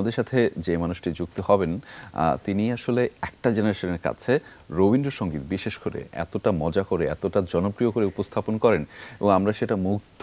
আমাদের সাথে যে মানুষটি যুক্ত হবেন তিনি আসলে একটা জেনারেশনের কাছে রবীন্দ্রসঙ্গীত বিশেষ করে এতটা মজা করে এতটা জনপ্রিয় করে উপস্থাপন করেন এবং আমরা সেটা মুগ্ধ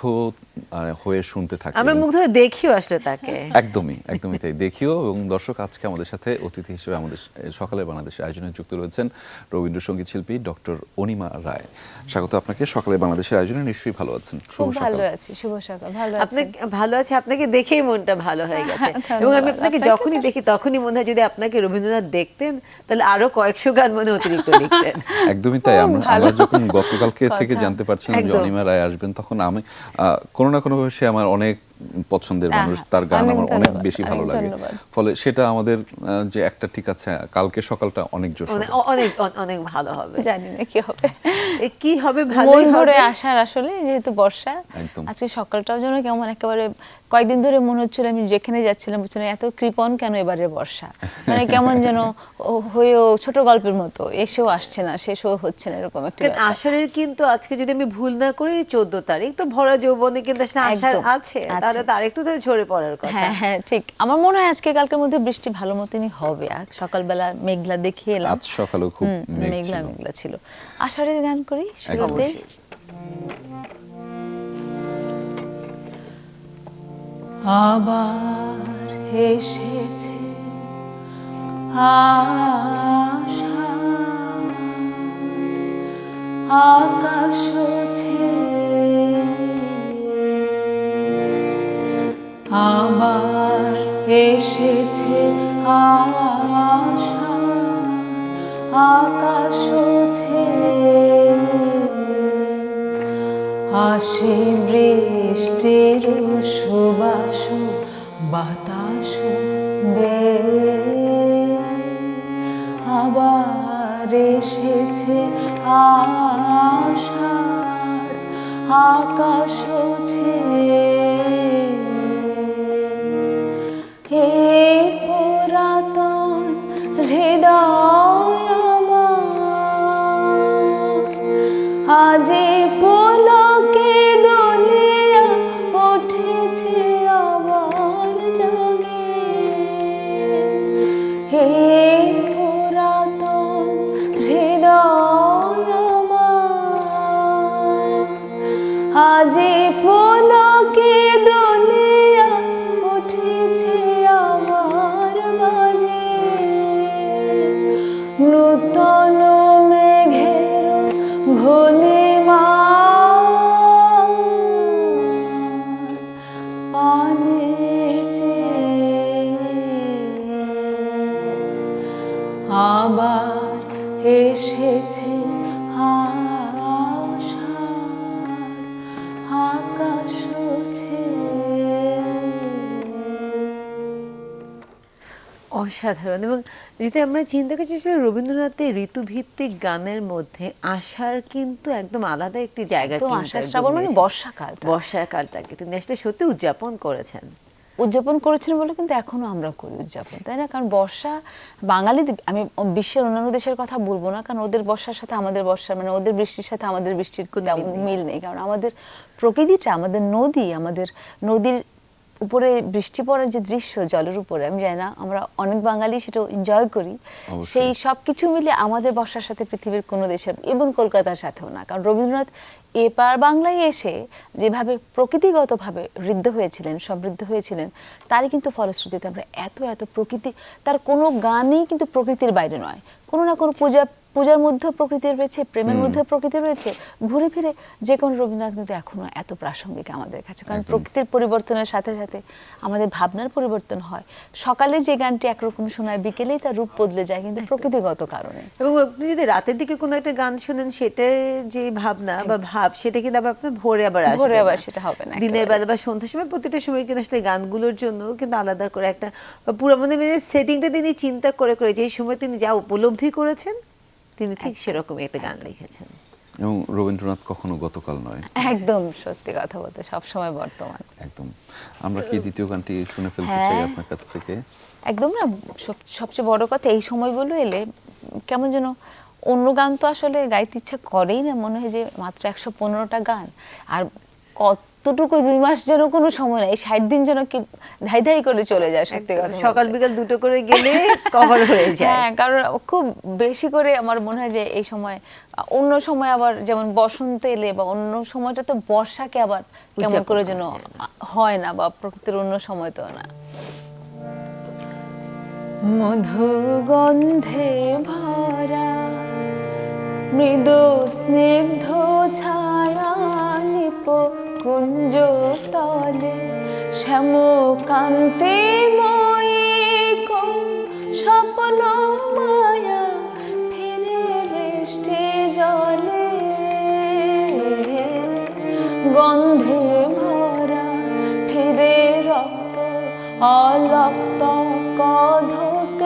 হয়ে শুনতে থাকি। আমরা মুগ্ধ হয়ে দেখিও আসলে তাকে। একদমই তাই দেখিও। এবং দর্শক, আজকে আমাদের সাথে অতিথি হিসেবে আমাদের সকালের বাংলাদেশের আয়োজনে যুক্ত রয়েছেন রবীন্দ্রসঙ্গীত শিল্পী ডক্টর অনিমা রায়। স্বাগত আপনাকে সকালের বাংলাদেশের আয়োজনে। নিশ্চয়ই ভালো আছেন? খুব ভালো আছি। শুভ সকাল। ভালো আছি। আপনি ভালো আছে? আপনাকে দেখেই মনটা ভালো হয়ে গেছে। এবং আমি আপনাকে যখনই দেখি তখনই মনে হয় যদি আপনাকে রবীন্দ্রনাথ দেখতেন তাহলে আরো কয়েকশো গান মনে অতিরিক্ত লিখতেন। একদমই তাই। আমরা যখন গতকালকে থেকে জানতে পারছিলাম যে অনিমা রায় আসবেন, তখন আমি কোনো না কোনো ভাবে সে আমার অনেক পছন্দের মানুষ, তার গান আমার অনেক বেশি ভালো লাগে। ফলে সেটা আমাদের যে একটা ঠিক আছে, কালকে সকালটা অনেক জোশ হবে, অনেক অনেক ভালো হবে। জানি না কি হবে, কি হবে, ভালোই হবে। ভোরে আসার আসলে যেহেতু বর্ষা, আজকে সকালটাও যেন কেমন একেবারে কয়েকদিন ধরে মনে হচ্ছিল আমি যেখানে যাচ্ছিলাম বলছিলাম এত কৃপণ কেন এবারে বর্ষা, মানে কেমন যেন হয়েও ছোট গল্পের মতো এসেও আসছে না, শেষও হচ্ছে না, এরকম একটা। আষাঢ়ের কিন্তু আজকে যদি আমি ভুল না করি 14 তারিখ, তো ভরা যৌবনে কিন্তু আষাঢ় আছে, তাহলে তার একটু ধরে ঝরে পড়ার কথা। হ্যাঁ ঠিক। আমার মনে হয় আজকে কালকের মধ্যে বৃষ্টি ভালো মতনই হবে। আর সকালবেলা মেঘলা দেখে এলাম, আজ সকালেও খুব মেঘলা ছিল। আষাঢ়ের গান করি শুরুতে। আবার এসেছে আষাঢ়, আকাশ ছেয়ে আবার এসেছে আষাঢ়, আকাশ ছেয়ে আসে বৃষ্টির সুবাস বাতাস বেয়ে, আবার এসেছে আষাঢ়, আকাশ ছেয়ে এই পুরাতন হৃদয় আমার আজি পুলকে দুলিয়া উঠেছে আবার জাগে। এই পুরাতন হৃদয় আমার আজি পুলকে দুলিয়া উঠেছে আমার মাঝে। নূতন মেঘের ঘূর্ণিমা পানে আবার এসেছে আষাঢ়, আকাশ অসাধারণ। এবং যদি আমরা চিন্তা করছি আসলে রবীন্দ্রনাথের ঋতুভিত্তিক গানের মধ্যে আষাঢ় কিন্তু একদম আলাদা একটি জায়গা। তো আষাঢ় শ্রাবণ মানে বর্ষাকালটাকে তিনি আসলে সত্যি উদযাপন করেছেন বলে কিন্তু এখনো আমরা করি উদযাপন, তাই না? কারণ বর্ষা বাঙালি, আমি বিশ্বের অন্যান্য দেশের কথা বলবো না, কারণ ওদের বর্ষার সাথে আমাদের বর্ষা, মানে ওদের বৃষ্টির সাথে আমাদের বৃষ্টির তেমন মিল নেই। কারণ আমাদের প্রকৃতিটা, আমাদের নদীর উপরে বৃষ্টি পড়ার যে দৃশ্য জলের উপরে, আমি জানি না, আমরা অনেক বাঙালি সেটা এনজয় করি। সেই সব কিছু মিলে আমাদের বর্ষার সাথে পৃথিবীর কোনো দেশের, এবং কলকাতার সাথেও না। কারণ রবীন্দ্রনাথ এপার বাংলায় এসে যেভাবে প্রকৃতিগতভাবে ঋদ্ধ হয়েছিলেন, সমৃদ্ধ হয়েছিলেন, তারই কিন্তু ফলশ্রুতিতে আমরা এত প্রকৃতি, তার কোনো গানই কিন্তু প্রকৃতির বাইরে নয়। কোনো না কোনো পূজার মধ্যে প্রকৃতি রয়েছে, প্রেমের মধ্যে প্রকৃতি রয়েছে। ঘুরে ফিরে যে কোনো রবীন্দ্রনাথ কিন্তু এখনো এত প্রাসঙ্গিক আমাদের কাছে, কারণ প্রকৃতির পরিবর্তনের সাথে সাথে আমাদের ভাবনার পরিবর্তন হয়। সকালে যে গানটি একরকম শোনায়, বিকেলেই তার রূপ বদলে যায়, কিন্তু প্রকৃতিগত কারণে। এবং আপনি যদি রাতের দিকে কোনো একটা গান শুনেন, সেটার যে ভাবনা বা ভাব, সেটা কিন্তু আবার আপনার ভোরে আবার সেটা হবে না। দিনের বেলা বা সন্ধ্যার সময়, প্রতিটা সময় কিন্তু আসলে গানগুলোর জন্য কিন্তু আলাদা করে একটা পুরো মানে সেটিংটা তিনি চিন্তা করে যে সময় তিনি যা উপলব্ধি করেছেন, তিনি ঠিক সেরকম একটা গান লিখেছেন। এবং রবীন্দ্রনাথ কখনো গতকাল নয়, একদম সত্যি কথা বলতে সব সময় বর্তমান। একদম। আমরা কি দ্বিতীয় গানটি শুনে ফেলতে চাই আপনার কাছ থেকে? একদম না, সবচেয়ে বড় কথা এই সময়গুলো এলে কেমন যেন অন্য গান তো আসলে গাইতে ইচ্ছা করেই না, মনে হয় যে মাত্র 115টা গান, আর এতটুকু 2 মাস যেন কোনো সময় নাই, 60 দিন যেন কি ধাই ধাই করে চলে যায় সত্যি কথা। সকাল বিকাল দুটো করে গেলে কভার হয়ে যায়। হ্যাঁ, কারণ খুব বেশি করে আমার মনে হয় যে এই সময়, অন্য সময় আবার যেমন বসন্ত এলে বা অন্য সময়টা তো বর্ষাকে আবার কেমন করে যেন হয় না, বা প্রকৃতির অন্য সময় তো না। মধু গন্ধে ভরা মৃদু স্নিগ্ধ ছায়া নিপ কুঞ্জ তলে, শ্যাম কান্তি মই স্বপ্ন মায়া ফিরে বৃষ্টি জলে, গন্ধে ভরা ফিরে রক্ত অলক্ত কধত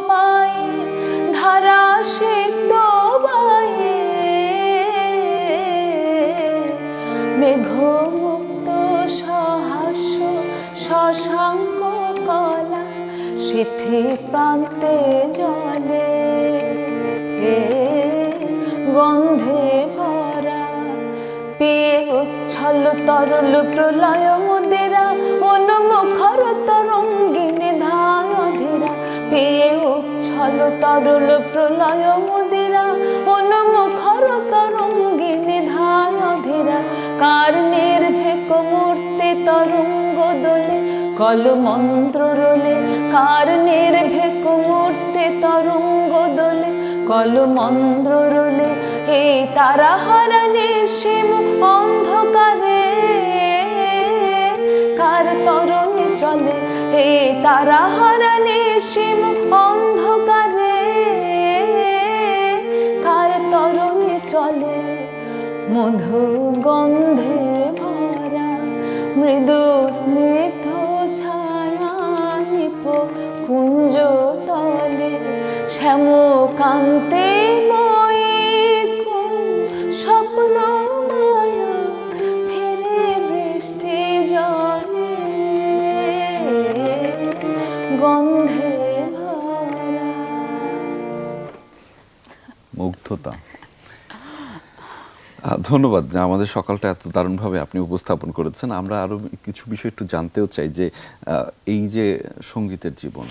পায়ে ধারা সিক্ত বায়ে, মেঘমুক্ত সহাস্য শশাঙ্ক কলা সিথি প্রান্তে জলে, গন্ধে ভরা পেয়ে উচ্ছল তরল প্রলয় মুদিরা, অনুমুখর তরঙ্গিনী ধায় ধীরা, পেয়ে উচ্ছল তরল প্রলয় মুদিরা, অনুমুখর তরঙ্গিনী ধায় ধীরা, কার নির্ভীক মূর্তি তরঙ্গ দোলে কল মন্ত্র রোলে, কার নির্ভীক মূর্তি তরঙ্গ দোলে কল মন্ত্র রোলে, এই তারা হারা নিঃসীম অন্ধকারে কার তরণে চলে, এই তারা হারা নিঃসীম অন্ধকারে কার তরণে চলে, মধু গন্ধে ভরা মৃদু স্নিগ্ধ ছায়া নিপ কুঞ্জ তলে, শ্যাম কান্তে মই স্বপ্ন মায়া ফিরে বৃষ্টি জলে, গন্ধে ভরা। মুগ্ধতা। ধন্যবাদ যে আমাদের সকালটা এত দারুণভাবে আপনি উপস্থাপন করেছেন। আমরা আরো কিছু বিষয় একটু জানতেও চাই যে এই যে সঙ্গীতের জীবন,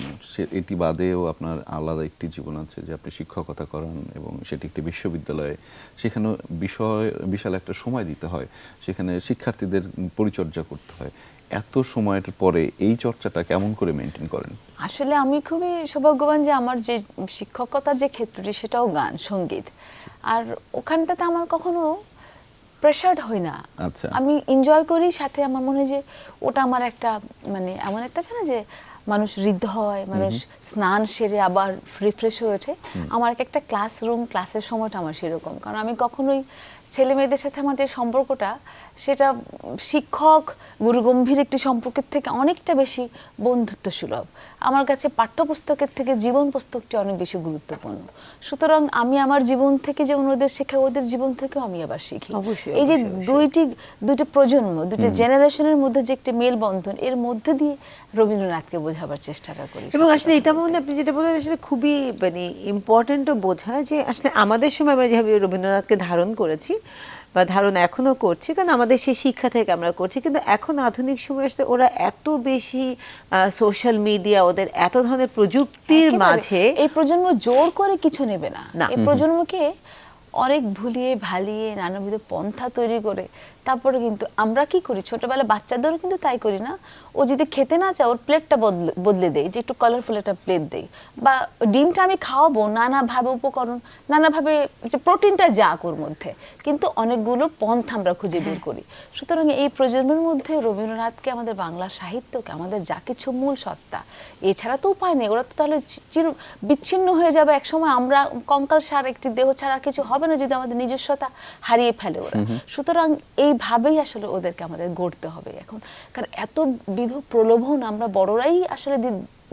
এটি বাদেও আপনার আলাদা একটি জীবন আছে, যে আপনি শিক্ষকতা করেন এবং সেটি একটি বিশ্ববিদ্যালয়ে, সেখানে বিশাল একটা সময় দিতে হয়, সেখানে শিক্ষার্থীদের পরিচর্যা করতে হয়। এত সময়ের পরে এই চর্চাটা কেমন করে মেনটেন করেন? আসলে আমি খুবই সৌভাগ্যবান যে আমার যে শিক্ষকতার যে ক্ষেত্রটি সেটাও গান সঙ্গীত, আর ওখানটাতে আমার কখনো প্রেশার্ড হই না। আচ্ছা, আমি এনজয় করি, সাথে আমার মনে হয় যে ওটা আমার একটা মানে এমন একটা আছে না যে মানুষ ঋদ্ধ হয়, মানুষ স্নান সেরে আবার রিফ্রেশ হয়ে ওঠে, আমার একটা ক্লাসরুম ক্লাসের সময়টা আমার সেরকম। কারণ আমি কখনোই ছেলে মেয়েদের সাথে আমার যে সম্পর্কটা, সেটা শিক্ষক গুরুগম্ভীর একটি সম্পর্কের থেকে অনেকটা বেশি বন্ধুত্ব সুলভ। আমার কাছে পাঠ্যপুস্তকের থেকে জীবন পুস্তকটি অনেক বেশি গুরুত্বপূর্ণ। সুতরাং আমি আমার জীবন থেকে যে ওদের শেখাই, ওদের জীবন থেকেও আমি আবার শিখি। এই যে দুইটি প্রজন্ম, দুইটা জেনারেশনের মধ্যে যে একটি মেলবন্ধন, এর মধ্যে দিয়ে রবীন্দ্রনাথকে বোঝাবার চেষ্টাটা করি। এবং আসলে এটা মনে আপনি যেটা বললেন আসলে খুবই মানে ইম্পর্টেন্টও বোঝা, যে আসলে আমাদের সময় আমরা যেভাবে রবীন্দ্রনাথকে ধারণ করেছি বা ধারণ এখনো করছি, কারণ আমাদের সেই শিক্ষা থেকে আমরা করছি, কিন্তু এখন আধুনিক সময় আসলে ওরা এত বেশি সোশ্যাল মিডিয়া, ওদের এত ধরনের প্রযুক্তির মাঝে, এই প্রজন্ম জোর করে কিছু নেবে না। না। এই প্রজন্মকে অনেক ভুলিয়ে ভালিয়ে নানাবিধ পন্থা তৈরি করে তারপরে কিন্তু আমরা কি করি, ছোটবেলা বাচ্চাদেরও কিন্তু তাই করি না, ও যদি খেতে না চায় ওর প্লেটটা বদলে দেই, যে একটু কালারফুল একটা প্লেট দেই, বা ডিমটা আমি খাওয়াবো নানাভাবে উপকরণ, নানাভাবে যে প্রোটিনটা যাক ওর মধ্যে, কিন্তু অনেকগুলো পন্থা আমরা খুঁজে বের করি। সুতরাং এই প্রজন্মের মধ্যে রবীন্দ্রনাথকে, আমাদের বাংলা সাহিত্যকে, আমাদের যা কিছু মূল সত্তা, এছাড়া তো উপায় নেই। ওরা তো তাহলে বিচ্ছিন্ন হয়ে যাবে একসময়, আমরা কঙ্কাল সার একটি দেহ ছাড়া কিছু হবে না যদি আমাদের নিজস্বতা হারিয়ে ফেলে ওরা। সুতরাং এইভাবেই আসলে ওদেরকে আমাদের গড়তে হবে এখন, কারণ এত বিধ প্রলোভন আমরা বড়রাই আসলে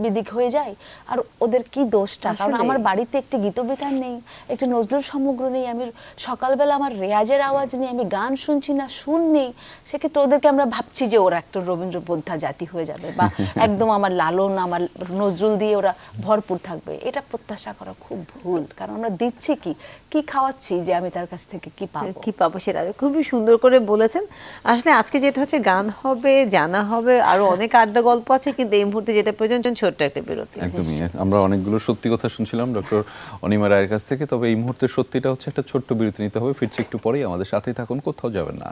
বিদিক হয়ে যায়। আর ওদের কি দোষটা, কারণ আসলেই। আমার বাড়িতে একটি গীতবিতান নেই, একটি নজরুল সমগ্র নেই, আমি সকালবেলা আমার রেয়াজের আওয়াজ নেই, আমি গান শুনছি না, সুর নেই। সেক্ষেত্রে ওদেরকে আমরা ভাবছি যে ওরা একটা রবীন্দ্র বোদ্ধা জাতি হয়ে যাবে, বা একদম আমার লালন আমার নজরুল দিয়ে ওরা ভরপুর থাকবে। এটা প্রত্যাশা করা খুব ভুল, কারণ আমরা দিচ্ছি কি কি খাওয়াচ্ছি যে আমি তার কাছ থেকে কি পাবো। কি পাবো সেটা খুবই সুন্দর করে বলেছেন। আসলে আজকে যেটা হচ্ছে গান হবে, জানা হবে, আরো অনেক আড্ডা গল্প আছে, কিন্তু এই মুহূর্তে যেটা প্রয়োজন ছোট্ট একটা বিরতি। একদমই, আমরা অনেকগুলো সত্যি কথা শুনছিলাম ডক্টর অনিমা রায়ের কাছ থেকে, তবে এই মুহূর্তে সত্যিটা হচ্ছে একটা ছোট্ট বিরতি নিতে হবে। ফিরছি একটু পরেই, আমাদের সাথেই থাকুন, কোথাও যাবেন না।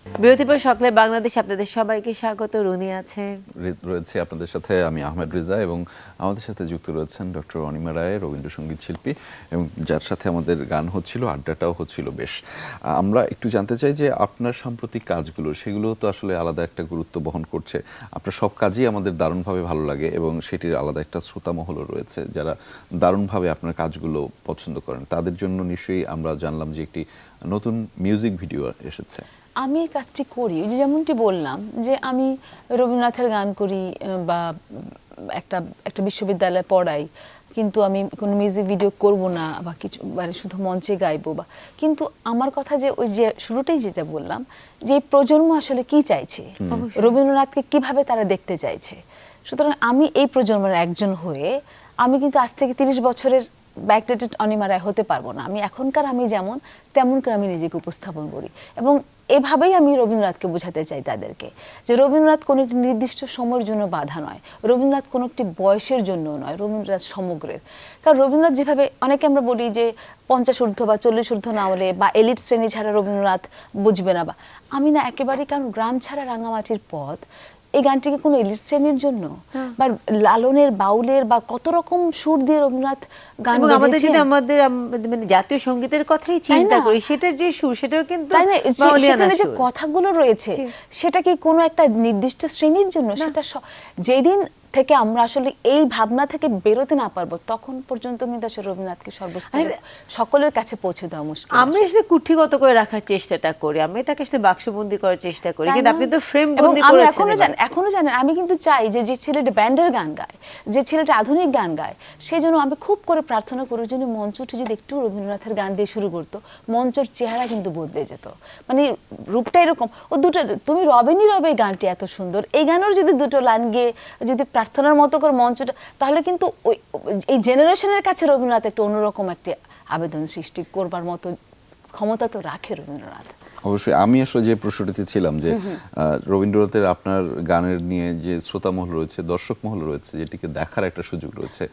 বিরতির পর সকালে বাংলাদেশ, আপনাদের সবাইকে স্বাগত। রুনি আছে, রয়েছে আপনাদের সাথে আমি আহমেদ রেজা, এবং আমাদের সাথে যুক্ত রয়েছেন ডক্টর অনিমা রায়, রবীন্দ্রসঙ্গীত শিল্পী, এবং যার সাথে আমাদের গান হচ্ছিল, আড্ডাটাও হচ্ছিল। বেশ, আমরা একটু জানতে চাই যে আপনার সাম্প্রতিক কাজগুলো, সেগুলো তো আসলে আলাদা একটা গুরুত্ব বহন করছে। আপনার সব কাজই আমাদের দারুণভাবে ভালো লাগে, এবং সেটির আলাদা একটা শ্রোতামহলও রয়েছে যারা দারুণভাবে আপনার কাজগুলো পছন্দ করেন। তাদের জন্য নিশ্চয়ই আমরা জানলাম যে একটি নতুন মিউজিক ভিডিও এসেছে। আমি এই কাজটি করি, ওই যে যেমনটি বললাম যে আমি রবীন্দ্রনাথের গান করি, বা একটা একটা বিশ্ববিদ্যালয়ে পড়াই, কিন্তু আমি কোনো মিউজিক ভিডিও করব না, বা কিছু মানে শুধু মঞ্চে গাইবো। বা কিন্তু আমার কথা যে ওই যে শুরুতেই যেটা বললাম, যে এই প্রজন্ম আসলে কি চাইছে, রবীন্দ্রনাথকে কিভাবে তারা দেখতে চাইছে। সুতরাং আমি এই প্রজন্মের একজন হয়ে আমি কিন্তু আজ থেকে 30 বছরের ব্যাকডেটেড অনিমা রায় হতে পারবো না। আমি এখনকার আমি যেমন তেমন করে আমি নিজেকে উপস্থাপন করি, এবং এভাবেই আমি রবীন্দ্রনাথকে বোঝাতে চাই তাদেরকে যে রবীন্দ্রনাথ কোনো একটি নির্দিষ্ট সময়ের জন্য বাধা নয়, রবীন্দ্রনাথ কোনো একটি বয়সের জন্য নয়, রবীন্দ্রনাথ সমগ্রের। কারণ রবীন্দ্রনাথ যেভাবে অনেকে আমরা বলি যে 50 ঊর্ধ্ব বা 40 ঊর্ধ্ব না হলে বা এলিট শ্রেণী ছাড়া রবীন্দ্রনাথ বুঝবে না, বা আমি না একেবারেই। কারণ গ্রাম ছাড়া রাঙামাটির পথ এই গানটিকে কোনো এলিট শ্রেণীর জন্য, বা লালনের বাউলের বা কত রকম সুর দিয়ে রবীন্দ্রনাথ গান এবং আমাদের গেয়েছেন। যদি আমাদের মানে জাতীয় সঙ্গীতের কথাই চিন্তা করি, সেটার যে সুর, সেটাও কিন্তু তাই না, বাউলিয়ানা সেখানে যে সুর। কথাগুলো রয়েছে সেটা কি কোনো একটা নির্দিষ্ট শ্রেণীর জন্য? সেটা যেদিন থেকে আমরা আসলে এই ভাবনা থেকে বেরোতে না পারবো, তখন পর্যন্ত কিন্তু আসলে রবীন্দ্রনাথকে সর্বস্তরে সকলের কাছে পৌঁছে দেওয়া মুশকিল। আমরা আসলে কুঠিগত করে রাখার চেষ্টাটা করি, আমি তাকে আসলে বাক্সবন্দি করার চেষ্টা করি, কিন্তু আপনি তো ফ্রেম বন্দি করেছেন। এখনো জানেন, আমি কিন্তু চাই যে যে ছেলেটা ব্যান্ডের গান গায়, যে ছেলেটা আধুনিক গান গায়, সেই জন্য আমি খুব করে প্রার্থনা করি যেন মঞ্চ উঠে যদি একটু রবীন্দ্রনাথের গান দিয়ে শুরু করতো, মঞ্চের চেহারা কিন্তু বদলে যেত। মানে রূপটা এরকম, ও দুটো, তুমি রবেনি রবে গানটি এত সুন্দর, এই গানের যদি দুটো লাইন গিয়ে যদি প্রার্থনার মতো করে মঞ্চটা, তাহলে কিন্তু ওই এই জেনারেশনের কাছে রবীন্দ্রনাথ একটা অন্যরকম একটা আবেদন সৃষ্টি করবার মতো ক্ষমতা তো রাখে রবীন্দ্রনাথ। অবশ্যই। আমি আসলে যে প্রশ্নটিতে ছিলাম যে রবীন্দ্রনাথের আপনার গানের নিয়ে যে শ্রোতা মহল রয়েছে, দর্শক মহল রয়েছে, যেটিকে দেখার একটা সুযোগ রয়েছে,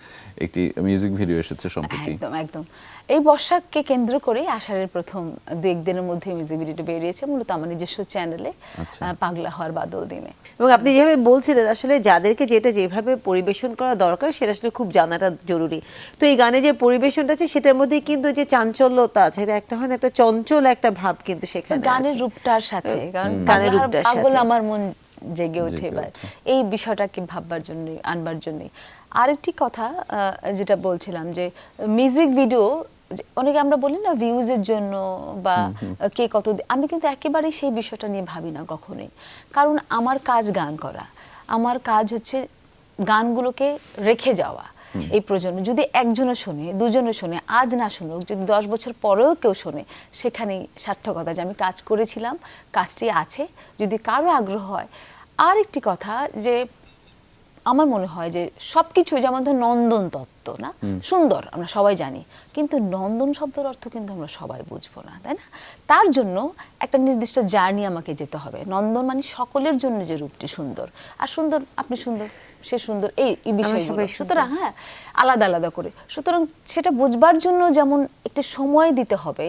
একটি মিউজিক ভিডিও এসেছে সম্প্রতি। একদম একদম এই বর্ষাকে কেন্দ্র করে আষাঢ়ের প্রথম 2-1 দিনের মধ্যে মিউজিক ভিডিওটা বেরিয়েছে, মূলত আমার নিজস্ব চ্যানেলে, পাগলা হওয়ার বাদল দিনে। এবং আপনি যেভাবে বলছিলেন, আসলে যাদেরকে যেটা যেভাবে পরিবেশন করা দরকার সেটা আসলে খুব জানাটা জরুরি। তো এই গানে যে পরিবেশনটা আছে সেটার মধ্যে কিন্তু যে চাঞ্চল্যতা আছে, এটা একটা হয় না, একটা চঞ্চল একটা ভাব কিন্তু সেখানে গানের আছে। রূপটার সাথে, কারণ গানের রূপটার সাথে পাগল আমার মন জেগে ওঠে, এই বিষয়টাকে ভাববার জন্য, আনবার জন্য। আরেকটি কথা যেটা বলছিলাম যে মিউজিক ভিডিও, অনেকে আমরা বলি না ভিউজের জন্য বা কে কত, আমি কিন্তু একেবারেই সেই বিষয়টা নিয়ে ভাবি না কখনোই। কারণ আমার কাজ গান করা, আমার কাজ হচ্ছে গানগুলোকে রেখে যাওয়া এই প্রজন্ম। যদি একজনও শোনে, দুজনও শোনে, আজ না শুনুক, যদি 10 বছর পরেও কেউ শোনে, সেখানেই সার্থকতা যে আমি কাজ করেছিলাম, কাজটি আছে, যদি কারো আগ্রহ হয়। আর একটি কথা যে আমার মনে হয় যে সবকিছু যেমন ধর নন্দন তত্ত্ব না সুন্দর, আমরা সবাই জানি, কিন্তু নন্দন শব্দের অর্থ কিন্তু আমরা সবাই বুঝবো না, তাই না? তার জন্য একটা নির্দিষ্ট জার্নি আমাকে যেতে হবে। নন্দন মানে সকলের জন্য যে রূপটি সুন্দর, আর সুন্দর আপনি সুন্দর, সে সুন্দর, এই বিষয়গুলো সুতরাং হ্যাঁ আলাদা আলাদা করে। সুতরাং সেটা বুঝবার জন্য যেমন একটি সময় দিতে হবে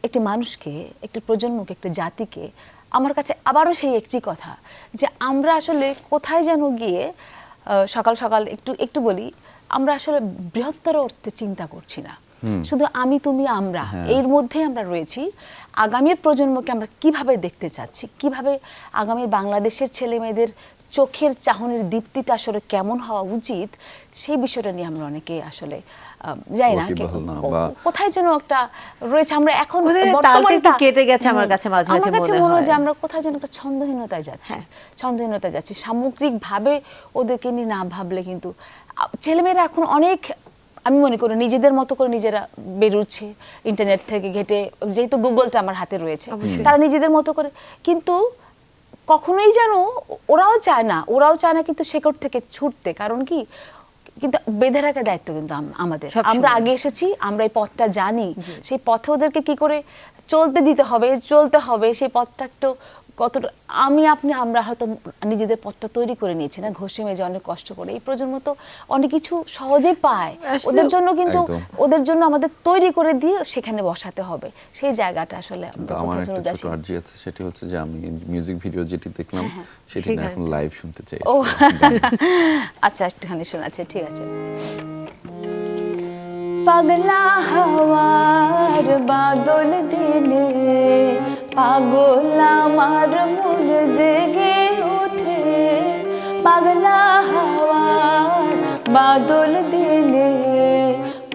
একটি মানুষকে, একটি প্রজন্মকে, একটি জাতিকে। আমার কাছে আবারও সেই একটি কথা যে আমরা আসলে কোথায় যেন গিয়ে সকাল সকাল একটু বলি, আমরা আসলে বৃহত্তর অর্থে চিন্তা করছি না, শুধু আমি তুমি আমরা এর মধ্যে আমরা রয়েছি। আগামীর প্রজন্মকে আমরা কিভাবে দেখতে চাচ্ছি, কিভাবে আগামীর বাংলাদেশের ছেলে মেয়েদের চোখের চাহনির দীপ্তিটা আসলে কেমন হওয়া উচিত সেই বিষয়টা নিয়ে আমরা অনেকেই আসলে যাই না কোথায় যেন একটা রয়েছে। আমরা এখন বর্তমানটা কেটে গেছে আমার কাছে মাঝে মাঝে মনে হয় যে আমরা কোথায় যেন একটা ছন্দহীনতায় যাচ্ছি, ছন্দহীনতায় যাচ্ছি। সামগ্রিকভাবে ওদেরকে নিয়ে না ভাবলে কিন্তু ছেলেমেয়েরা এখন অনেক, আমি মনে করি নিজেদের মতো করে নিজেরা বেরোচ্ছে ইন্টারনেট থেকে ঘেটে, যেহেতু গুগলটা আমার হাতে রয়েছে, তারা নিজেদের মতো করে, কিন্তু কখনোই যেন ওরাও চায় না কিন্তু শেকড় থেকে ছুটতে। কারণ কি, কিন্তু বেঁধে রাখার দায়িত্ব কিন্তু আমাদের। আমরা আগে এসেছি, আমরা এই পথটা জানি, সেই পথে ওদেরকে কি করে চলতে হবে সেই পথটা একটু কতটা আমরা হয়তো নিজেদের পথটা তৈরি করে নিয়েছি না, ঘষে মেজে অনেক কষ্ট করে। এই প্রজন্ম তো অনেক কিছু সহজেই পায় ওদের জন্য, কিন্তু ওদের জন্য আমাদের তৈরি করে দিয়ে সেখানে বসাতে হবে। সেই জায়গাটা আসলে আমার একটা ছোট আর্জি আছে, সেটি হচ্ছে যে আমি মিউজিক ভিডিও যেটি দেখলাম সেটি এখন লাইভ শুনতে চাই। ও আচ্ছা, একটুখানি শোনাচ্ছে, ঠিক আছে। পাগলা হাওয়ার বাদল দিনে পাগল আমার মন জেগে ওঠে, পাগলা হাওয়ার বাদল দিনে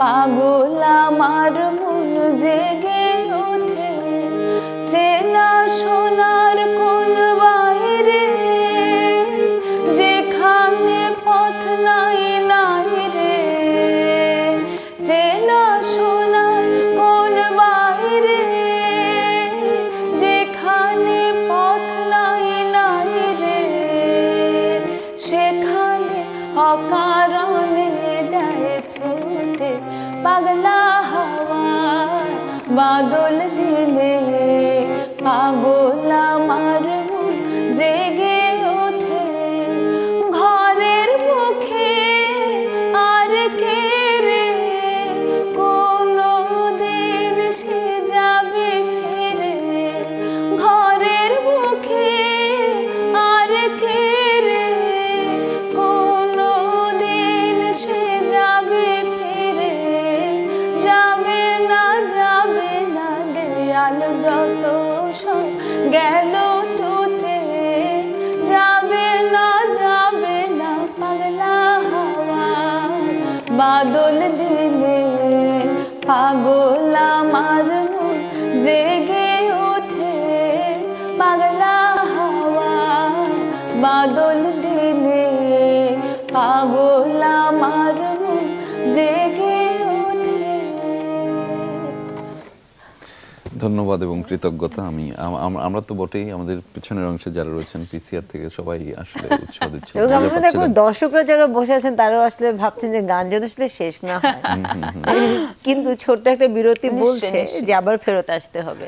পাগল আমার মন জেগে ওঠে, চেনা সোনার কোন বাইরে যেখানে পথ নাই নাই রে, চেনা সোনার কোন বাইরে যেখানে পথ নাই নাই রে, সেখানে অকারণে যায় ছুটে, পাগলা হাওয়ার বাদল দিনে পাগল আমার মন জেগে ওঠে, ঘরের মুখে আর কে রে কোনো দিন সে যাবে ফিরে, ঘরের মুখে আর কে রে কোনো দিন সে যাবে ফিরে, যাবে না দেয়াল যত সব গেল টুটে, যাবে না পাগলা হাওয়ার বাদল দিনে পাগল আমার মন জেগে ওঠে, পাগলা হাওয়ার বাদল দিনে পাগল আমার মন জেগে ওঠে। ধন্যবাদ এবং কৃতজ্ঞতা। আমরা তো বটেই, আমাদের পিছনের অংশে যারা রয়েছেন পিসিআর থেকে সবাই আসলে উৎসাহ দিচ্ছেন। এবং আমরা দেখো দর্শকরা যারা বসে আছেন তারাও আসলে ভাবছেন যে গান যেন আসলে শেষ না হয়, কিন্তু ছোট্ট একটা বিরতি বলছে যে আবার ফেরত আসতে হবে।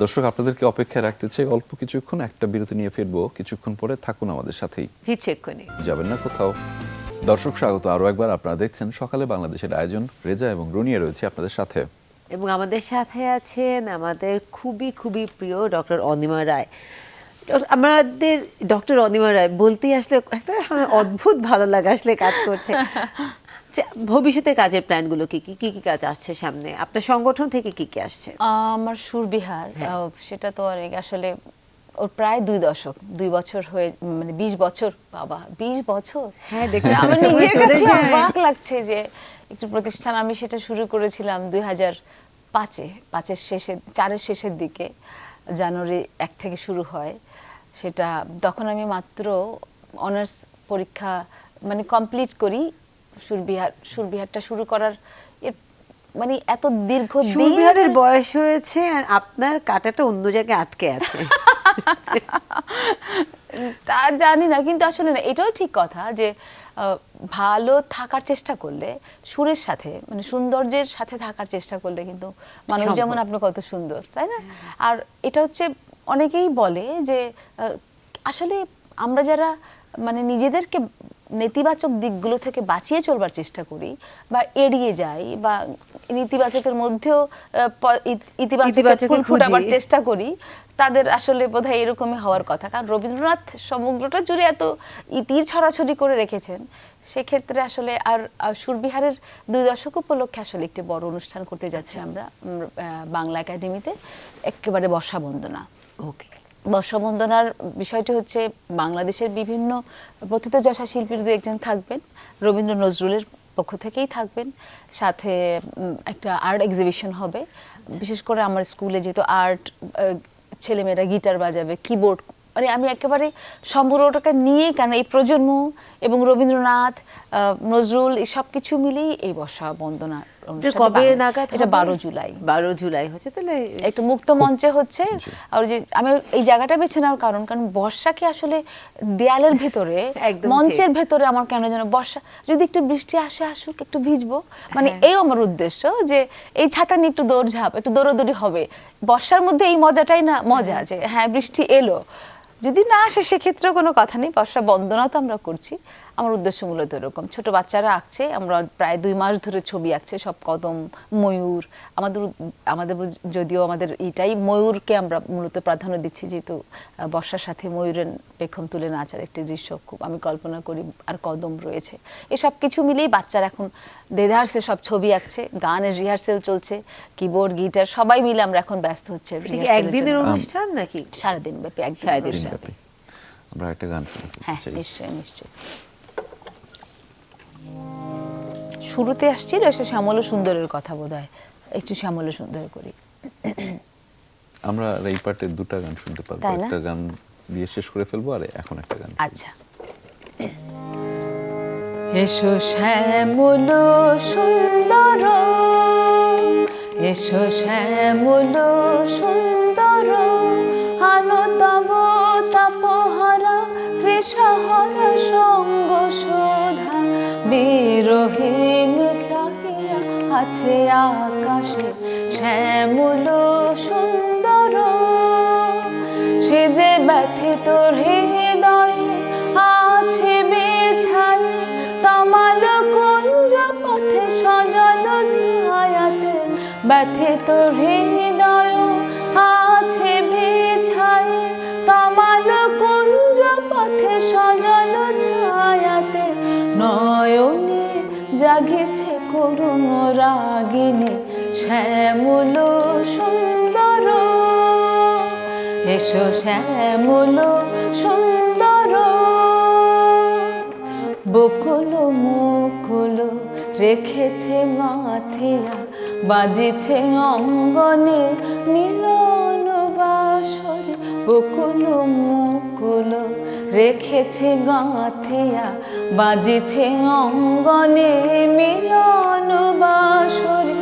দর্শক, আপনাদেরকে অপেক্ষায় রাখতে চাই অল্প কিছুক্ষণ, একটা বিরতি নিয়ে ফিরবো কিছুক্ষণ পরে। থাকুন আমাদের সাথেই, ফিরছে এক্ষুনি, যাবেন না কোথাও। দর্শক স্বাগত আরো একবার, আপনারা দেখছেন সকালে বাংলাদেশের আয়োজন। রেজা এবং রুনিয়া রয়েছে আপনাদের সাথে, এবং আমাদের সাথে আছেন আমাদের খুবই খুবই প্রিয় ডক্টর অনিমা রায়। আমাদের ডক্টর অনিমা রায় বলতেই আসলে একটা অদ্ভুত ভালো লাগা আসলে কাজ করছে। ভবিষ্যতে কাজের প্ল্যানগুলো কি কি কাজ আসছে সামনে, আপনার সংগঠন থেকে কি কি আসছে? আমার সুরবিহার, সেটা তো অনেক আসলে ওর প্রায় 2 বছর হয়ে, মানে 20 বছর, বাবা 20 বছর, হ্যাঁ দেখে আমার নিজের কাছে অবাক লাগছে যে একটু প্রতিষ্ঠান আমি সেটা শুরু করেছিলাম 2005-এর শেষে, 4-এর শেষের দিকে, জানুয়ারি 1 থেকে শুরু হয় সেটা। তখন আমি মাত্র অনার্স পরীক্ষা মানে কমপ্লিট করি। সুরবিহারটা শুরু করার মানে এত দীর্ঘ সুরবিহারের বয়স হয়েছে আর আপনার কাঁটাটা অন্য জায়গায় আটকে আছে। তা জানি না, কিন্তু আসলে না, এটাও ঠিক কথা যে ভালো থাকার চেষ্টা করলে, সুরের সাথে মানে সৌন্দর্যের সাথে থাকার চেষ্টা করলে কিন্তু মানুষ যেমন আপনি কত সুন্দর, তাই না? আর এটা হচ্ছে অনেকেই বলে যে আসলে আমরা যারা মানে নিজেদেরকে নেতিবাচক দিকগুলো থেকে বাঁচিয়ে চলবার চেষ্টা করি বা এড়িয়ে যাই, বা নেতিবাচকের মধ্যেও ইতিবাচক ফুটাবার চেষ্টা করি, তাদের আসলে বোধহয় এরকমই হওয়ার কথা। কারণ রবীন্দ্রনাথ সমগ্রটা জুড়ে এত ইতির ছড়াছড়ি করে রেখেছেন, সেক্ষেত্রে আসলে আর সুরবিহারের 2 দশক উপলক্ষে আসলে একটি বড় অনুষ্ঠান করতে যাচ্ছি আমরা বাংলা একাডেমিতে, একেবারে বর্ষা বন্দনা। ওকে, বর্ষবন্দনার বিষয়টি হচ্ছে বাংলাদেশের বিভিন্ন প্রথিতযশা শিল্পীর দু একজন থাকবেন, রবীন্দ্র নজরুলের পক্ষ থেকেই থাকবেন, সাথে একটা আর্ট এক্সিবিশন হবে। বিশেষ করে আমার স্কুলে যেহেতু আর্ট, ছেলেমেয়েরা গিটার বাজাবে, কিবোর্ড, মানে আমি একেবারে সম্পূর্ণটাকে নিয়েই, কারণ এই প্রজন্ম এবং রবীন্দ্রনাথ, নজরুল এই সব কিছু মিলেই এই বর্ষা বন্দনা কবে নাগাদ? এটা 12 জুলাই। 12 জুলাই হচ্ছে, তাহলে একটু মুক্ত মঞ্চে হচ্ছে। আর যে আমি এই জায়গাটা বেছে নেওয়ার কারণ বর্ষাকে আসলে দেয়ালের ভেতরে, মঞ্চের ভেতরে আমার কেন যেন বর্ষা, যদি একটু বৃষ্টি আসে আসুক, একটু ভিজবো, মানে এই আমার উদ্দেশ্য, যে এই ছাতা নিয়ে একটু দৌড়ঝাঁপ, একটু দৌড়াদৌড়ি হবে। বর্ষার মধ্যে এই মজাটাই না মজা, যে হ্যাঁ বৃষ্টি এলো, যদি না আসে সেক্ষেত্রে কোনো কথা নেই, বর্ষা বন্দনা তো আমরা করছি। আমার উদ্দেশ্য মূলত এরকম, ছোট বাচ্চারা আঁকছে, আমরা প্রায় 2 মাস ধরে ছবি আঁকছে, সব কদম, ময়ূর। আমাদের যদিও আমাদের এইটাই, ময়ূরকে আমরা মূলত প্রাধান্য দিচ্ছি, যেহেতু বর্ষার সাথে ময়ূরের পেখম তুলে নাচার একটি দৃশ্য খুব আমি কল্পনা করি, আর কদম রয়েছে। এসব কিছু মিলেই বাচ্চারা এখন রিহার্সে সব ছবি আঁকছে, গানের রিহার্সেল চলছে, কিবোর্ড, গিটার সবাই মিলে আমরা এখন ব্যস্ত হচ্ছে। একদিনের অনুষ্ঠান নাকি সারাদিন ব্যাপী? একদিন ব্যাপী। আমরা একটা গান শুনতে হ্যাঁ, চাই। নিশ্চয়ই। শুরুতে আসছিল এসে শ্যামল সুন্দরের কথা, বোধহয় একটু শ্যামল সুন্দর করি। আমরা এই পার্টে 2টা গান শুনতে পারবো, একটা গান দিয়ে শেষ করে ফেলবো, আর এখন একটা গান। আচ্ছা। এসো শ্যামল সুন্দর, এসো শ্যামল সুন্দর, আনো তব তাপহারা ত্রিশহরা সঙ্গ শোধা, বিরহীন চাহিয়া আছে আকাশে শ্যামল সুন্দর। সে যে ব্যথিত হৃদয়ে আছে বিছাই, তমাল কুঞ্জ পথে সজল ছায়াতে, ব্যথিত হৃদয় আছে বিছাই, তমাল কুঞ্জ পথে সজল ছায়াতে, নয়নে জাগিছে করুণ রাগিনী শ্যামল সুন্দর। এসো শ্যামল সুন্দর, বকুল মুকুল রেখেছে গাঁথিয়া, বাজিছে অঙ্গনে মিলন বাসরে, বকুল মুকুল রেখেছে গাঁথিয়া, বাজিছে অঙ্গনে মিলন বাসরে।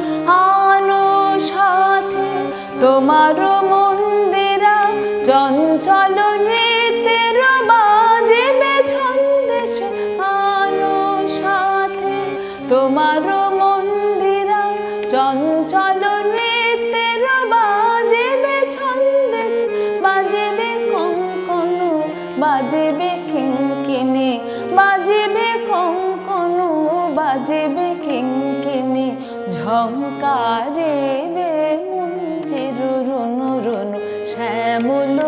আনো সাথে তোমার মন্দিরা, চঞ্চল নৃত্যের বাজিবে ছন্দেশে, আনো সাথে তোমার মন্দিরা, চঞ্চল নৃত্যের বাজিবে ছন্দেশে, বাজিবে কঙ্কন, বাজিবে কিঙ্কিনি, বাজিবে কঙ্কন, বাজিবে কিঙ্কিনি, ঝংকারে রে মঞ্জির রুনু রুনু শ্যামল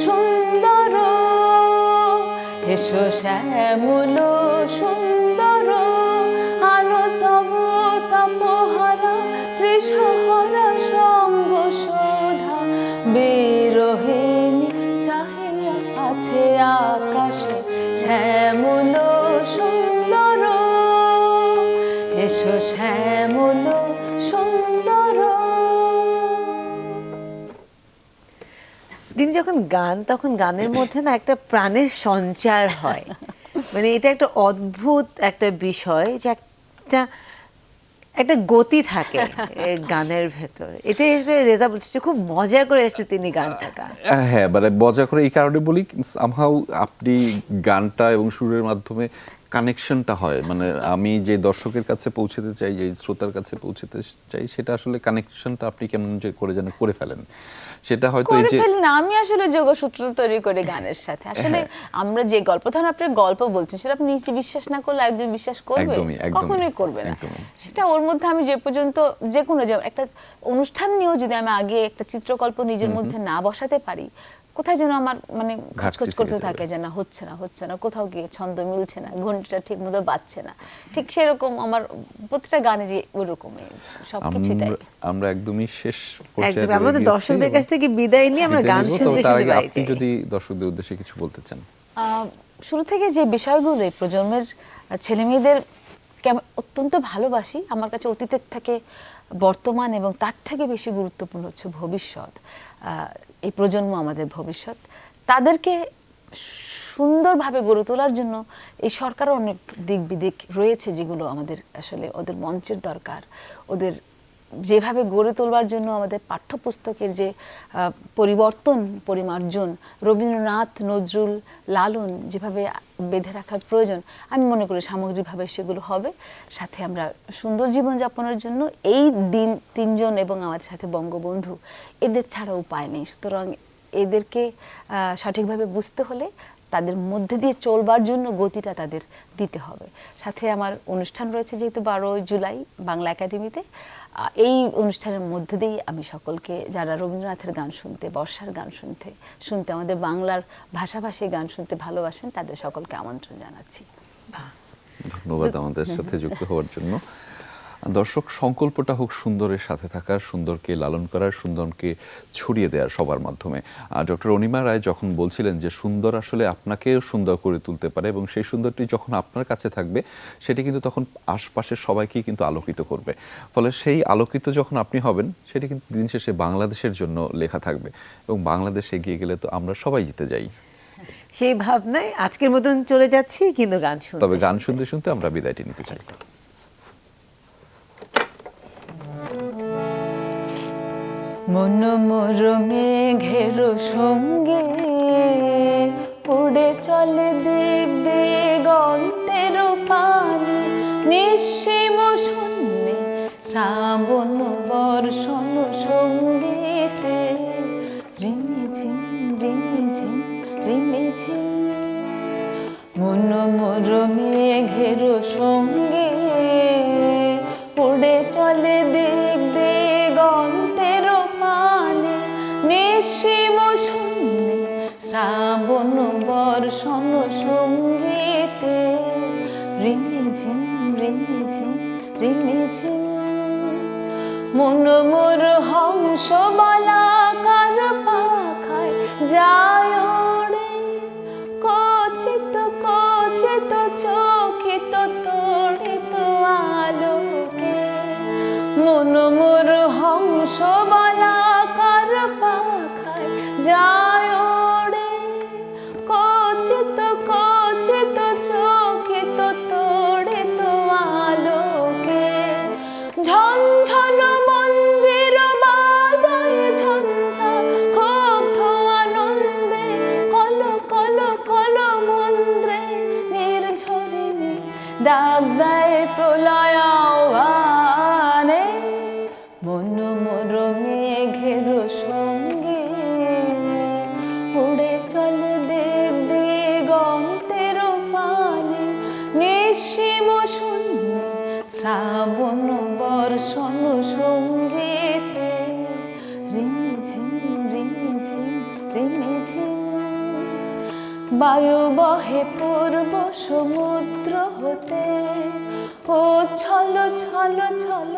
সুন্দর। এসো শ্যামল সুন্দর, আনো তব তাপহারা ত্রিশহরা সঙ্গ শোধা, বিরহিনী চাহিয়া আছে আকাশে শ্যামল সুন্দর। এসো শ্যামল সুন্দর। দিন যখন গান, তখন গানের মধ্যে না একটা প্রাণের সঞ্চার হয়, মানে এটা একটা অদ্ভুত একটা বিষয়, যে একটা গতি থাকে গানের ভেতর। এটা রেজা বলছে খুব মজা করে এসেছে তিনি গানটা। হ্যাঁ, মানে মজা করে এই কারণে বলি, সামহাউ আপনি গানটা এবং সুরের মাধ্যমে কানেকশনটা হয়, মানে আমি যে দর্শকের কাছে পৌঁছতে চাই, যে শ্রোতার কাছে পৌঁছতে চাই, সেটা আসলে কানেকশনটা আপনি কেমন যে করে যেন করে ফেলেন, সেটা হয়তো এই যে না, আমি আসলে যোগসূত্র তৈরি করে গানের সাথে। আসলে আমরা যে গল্প, ধরুন আপনি গল্প বলছেন, সেটা আপনি নিজে বিশ্বাস না করলে একজন বিশ্বাস করবে? কখনোই করবে না। সেটা ওর মধ্যে আমি যে পর্যন্ত যে কোনো একটা অনুষ্ঠান নিয়েও যদি আমি আগে একটা চিত্রকল্প নিজের মধ্যে না বসাতে পারি, কোথায় যেন আমার মানে ঘাটতি খচখচ থেকে করতে যাবে। থাকে যে না হচ্ছে না, কোথাও গিয়ে ছন্দ মিলছে না, ঘন্টাটা ঠিক মতো বাজছে না। ঠিক সেরকম আমার প্রতিটা গানেরই ওরকমই সবকিছুই তাই। আমরা একদমই শেষ পর্যায়ে একদম আমাদের চলে গিয়েছি দর্শকদের এবং কাছ থেকে বিদায় নিয়ে আমরা বিদায় গান নেব। শুনতে তবে তার শুনতে আগে বাড়ি আপনি যাই। যদি দর্শকদের উদ্দেশ্যে কিছু বলতে চান। শুরু থেকে যে বিষয়গুলো এই প্রজন্মের ছেলে মেয়েদের অত্যন্ত ভালোবাসি, আমার কাছে অতীতের থেকে বর্তমান এবং তার থেকে বেশি গুরুত্বপূর্ণ হচ্ছে ভবিষ্যৎ। এই প্রজন্ম আমাদের ভবিষ্যৎ, তাদেরকে সুন্দরভাবে গড়ে তোলার জন্য এই সরকারের অনেক দিক বিদিক রয়েছে যেগুলো আমাদের আসলে ওদের মঞ্চের দরকার। ওদের যেভাবে গড়ে তোলবার জন্য আমাদের পাঠ্যপুস্তকের যে পরিবর্তন পরিমার্জন, রবীন্দ্রনাথ নজরুল লালন যেভাবে বেঁধে রাখার প্রয়োজন, আমি মনে করি সামগ্রিকভাবে সেগুলো হবে। সাথে আমরা সুন্দর জীবনযাপনের জন্য এই দিন তিনজন এবং আমাদের সাথে বঙ্গবন্ধু, এদের ছাড়া উপায় নেই। সুতরাং এদেরকে সঠিকভাবে বুঝতে হলে তাদের মধ্যে দিয়ে চলবার জন্য গতিটা তাদের দিতে হবে। সাথে আমার অনুষ্ঠান রয়েছে যেহেতু 12 জুলাই বাংলা একাডেমিতে, এই অনুষ্ঠানের মধ্যে দিয়েই আমি সকলকে যারা রবীন্দ্রনাথের গান শুনতে, বর্ষার গান শুনতে আমাদের বাংলার ভাষাভাষী গান শুনতে ভালোবাসেন, তাদের সকলকে আমন্ত্রণ জানাচ্ছি। ধন্যবাদ আমাদের সাথে যুক্ত হওয়ার জন্য। দর্শক, সংকল্পটা হোক সুন্দরের সাথে থাকার, সুন্দরকে লালন করার, সুন্দরকে ছড়িয়ে দেওয়ার সবার মাধ্যমে। ডক্টর অনিমা রায় যখন বলছিলেন যে সুন্দর আসলে আপনাকেও সুন্দর করে তুলতে পারে এবং সেই সুন্দরটি যখন আপনার কাছে থাকবে সেটি কিন্তু তখন আশপাশের সবাইকেই কিন্তু আলোকিত করবে। ফলে সেই আলোকিত যখন আপনি হবেন সেটি কিন্তু দিন শেষে বাংলাদেশের জন্য লেখা থাকবে এবং বাংলাদেশ এগিয়ে গেলে তো আমরা সবাই জিতে যাই। সেই ভাবনায় আজকের মতন চলে যাচ্ছি, কিন্তু গান শুনতে তবে গান শুনতে শুনতে আমরা বিদায়টি নিতে চাই। মনোমর মেঘের সঙ্গে উড়ে চলে দিক দিগন্তের পানে, নিঃসীম শূন্যে শ্রাবণ বর্ষণ সঙ্গীতে রিমিঝিম রিমিঝিম রিমিঝিম। মনোমর মেঘের সঙ্গে উড়ে চলে দিক দিগন্তের পানে, নিঃসীম শূন্যে শ্রাবণ বর্ষণ সঙ্গীতে রিমিঝিম রিমিঝিম রিমিঝিম। মনোমর হংস বলাকার পাখায় যায় ওড়ে, কচিত কচিত চকিত তড়িত আলোকে। মনোমর হংস বলাকার পাখায় যায় ওড়ে, কচিত কচিত চকিত তড়িত আলোকে। ঝনঝন মঞ্জির বাজায় ঝঞ্ঝা ক্ষুব্ধ আনন্দে, কল কল কল মন্দ্রে নির্ঝরিণী ডাক দেয় প্রলয় আহ্বানে। মনোমর মেঘের সঙ্গে উড়ে চলে দিক দিগন্তের পানে, নিঃসীম শূন্যে শ্রাবণ বর্ষণ সঙ্গীতে রিমিঝিম রিমিঝিম রিমিঝিম। বায়ু বহে পূর্ব সমুদ্র হতে, ও ছল ছল ছল